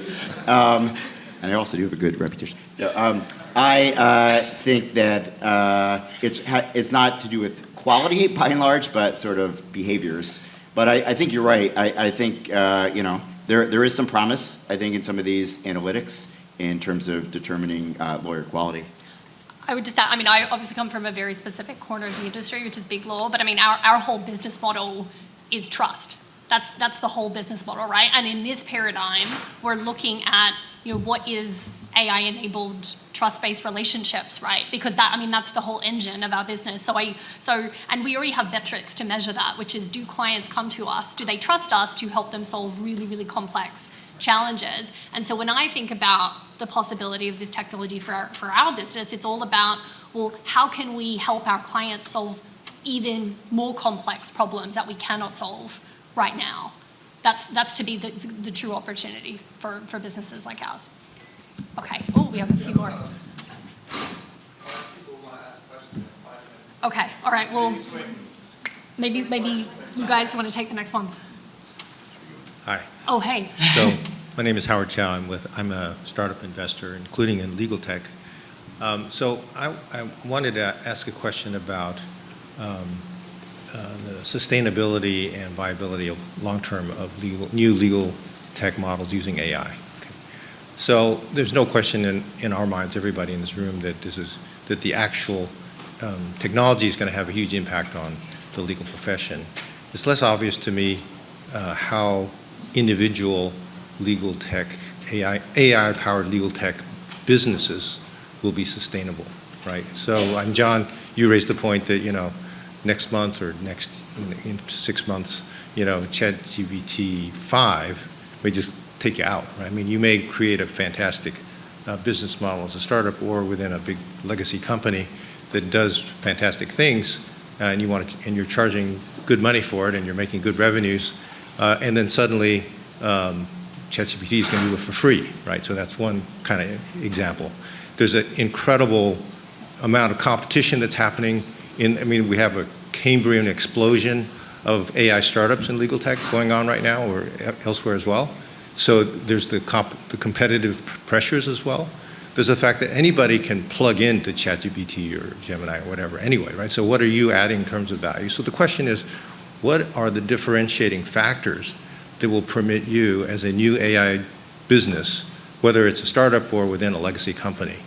And I also do have a good reputation. I think that it's not to do with quality by and large, but sort of behaviors. But I think you're right. I think there is some promise, I think, in some of these analytics in terms of determining lawyer quality. I would just add, I obviously come from a very specific corner of the industry, which is big law, but our whole business model is trust. That's the whole business model, right? And in this paradigm, we're looking at, what is AI-enabled trust-based relationships, right? Because that's the whole engine of our business. And we already have metrics to measure that, which is, do clients come to us? Do they trust us to help them solve really, really complex challenges? And so when I think about the possibility of this technology for our business, it's all about, well, how can we help our clients solve even more complex problems that we cannot solve right now? That's to be the true opportunity for businesses like ours. Okay. Oh, we have a few more. Okay, all right, well, maybe you guys want to take the next ones. Hi. Oh, hey. So my name is Howard Chow. I'm a startup investor, including in LegalTech. So I wanted to ask a question about the sustainability and viability of long-term of new legal tech models using AI. Okay. So there's no question in our minds, everybody in this room, that the actual technology is going to have a huge impact on the legal profession. It's less obvious to me how individual legal tech, AI-powered legal tech businesses will be sustainable, right? So, and John, you raised the point that, next month or in 6 months, ChatGPT 5 may just take you out, right? I mean, you may create a fantastic business model as a startup or within a big legacy company that does fantastic things, and you're charging good money for it, and you're making good revenues, and then suddenly ChatGPT is going to do it for free, right? So that's one kind of example. There's an incredible amount of competition that's happening. We have a Cambrian explosion of AI startups in legal tech going on right now, or elsewhere as well. So there's the competitive pressures as well. There's the fact that anybody can plug into ChatGPT or Gemini or whatever anyway, right? So what are you adding in terms of value? So the question is, what are the differentiating factors that will permit you as a new AI business, whether it's a startup or within a legacy company,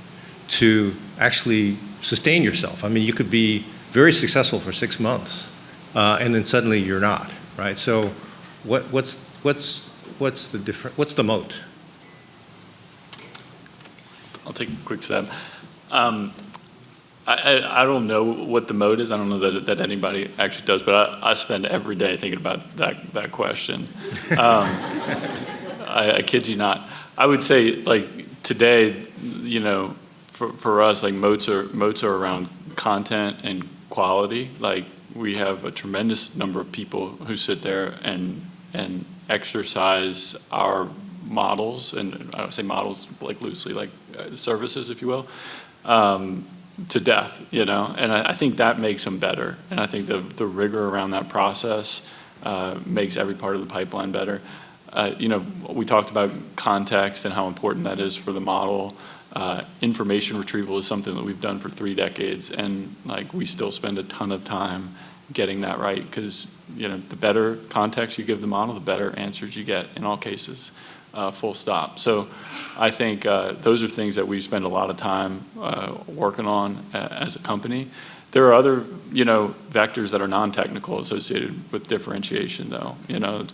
to actually sustain yourself? I mean, you could be very successful for 6 months, and then suddenly you're not, right? So what's the moat? I'll take a quick stab. I don't know what the moat is. I don't know that anybody actually does, but I spend every day thinking about that question. I kid you not. I would say, like, today, for us, like, moats are around content and quality. Like, we have a tremendous number of people who sit there and exercise our models, and I don't say models like loosely, like services, if you will, to death, and I think that makes them better, and I think the rigor around that process makes every part of the pipeline better. We talked about context and how important that is for the model. Information retrieval is something that we've done for 3 decades, and like, we still spend a ton of time getting that right, because the better context you give the model, the better answers you get in all cases. Full stop. So I think those are things that we spend a lot of time working on as a company. There are other, vectors that are non-technical associated with differentiation, though.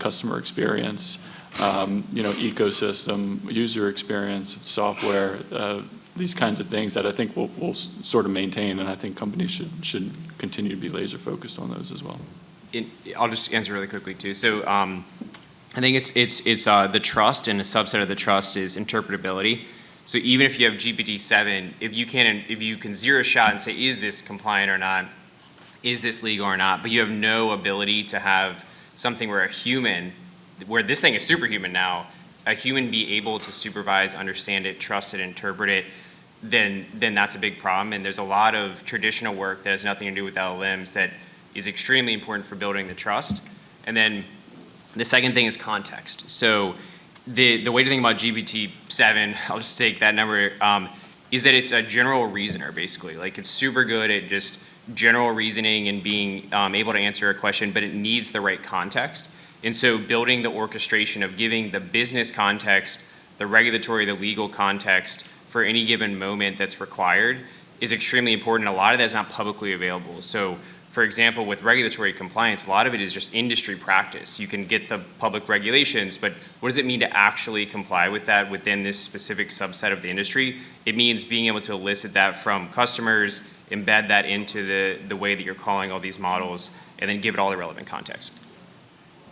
Customer experience, ecosystem, user experience, software, these kinds of things that I think we'll sort of maintain, and I think companies should continue to be laser focused on those as well. I'll just answer really quickly too. So I think it's the trust, and a subset of the trust is interpretability. So even if you have GPT-7, if you can zero shot and say, is this compliant or not, is this legal or not, but you have no ability to have something where where this thing is superhuman now, a human be able to supervise, understand it, trust it, interpret it, then that's a big problem. And there's a lot of traditional work that has nothing to do with LLMs that is extremely important for building the trust. And then the second thing is context. So the way to think about GPT-7, I'll just take that number, is that it's a general reasoner, basically. Like, it's super good at just general reasoning and being able to answer a question, but it needs the right context. And so building the orchestration of giving the business context, the regulatory, the legal context for any given moment that's required is extremely important. A lot of that is not publicly available. So, for example, with regulatory compliance, a lot of it is just industry practice. You can get the public regulations, but what does it mean to actually comply with that within this specific subset of the industry? It means being able to elicit that from customers, embed that into the way that you're calling all these models, and then give it all the relevant context.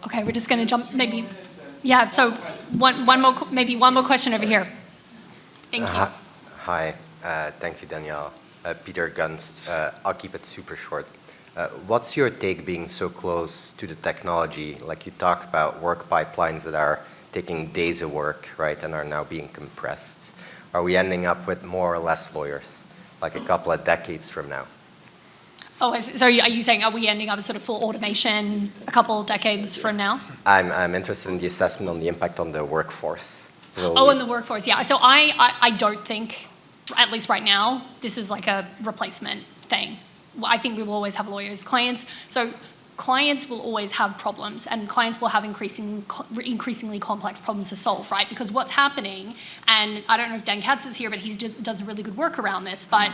Okay, we're just going to jump, maybe, yeah, so one more question over here. Thank you. Hi, thank you, Danielle. Peter Gunst. I'll keep it super short. What's your take being so close to the technology? Like, you talk about work pipelines that are taking days of work, right, and are now being compressed. Are we ending up with more or less lawyers, like a couple of decades from now? Oh, so are you saying, are we ending up with sort of full automation a couple of decades from now? I'm interested in the assessment on the impact on the workforce. In the workforce, yeah. So I don't think, at least right now, this is like a replacement thing. I think we will always have lawyers, clients. So clients will always have problems, and clients will have increasingly complex problems to solve, right? Because what's happening, and I don't know if Dan Katz is here, but he does really good work around this, but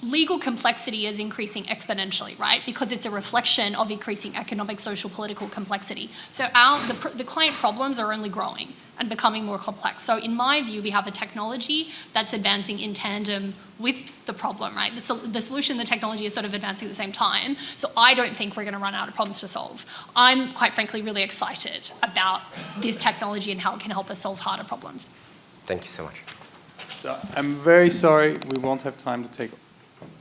legal complexity is increasing exponentially, right? Because it's a reflection of increasing economic, social, political complexity. So the client problems are only growing and becoming more complex. So in my view, we have a technology that's advancing in tandem with the problem, right? The solution, the technology is sort of advancing at the same time. So I don't think we're going to run out of problems to solve. I'm, quite frankly, really excited about this technology and how it can help us solve harder problems. Thank you so much. So I'm very sorry we won't have time to take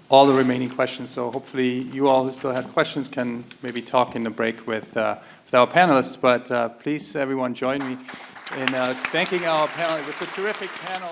all the remaining questions. So hopefully you all who still had questions can maybe talk in the break with our panelists. But please, everyone, join me in thanking our panel. It was a terrific panel.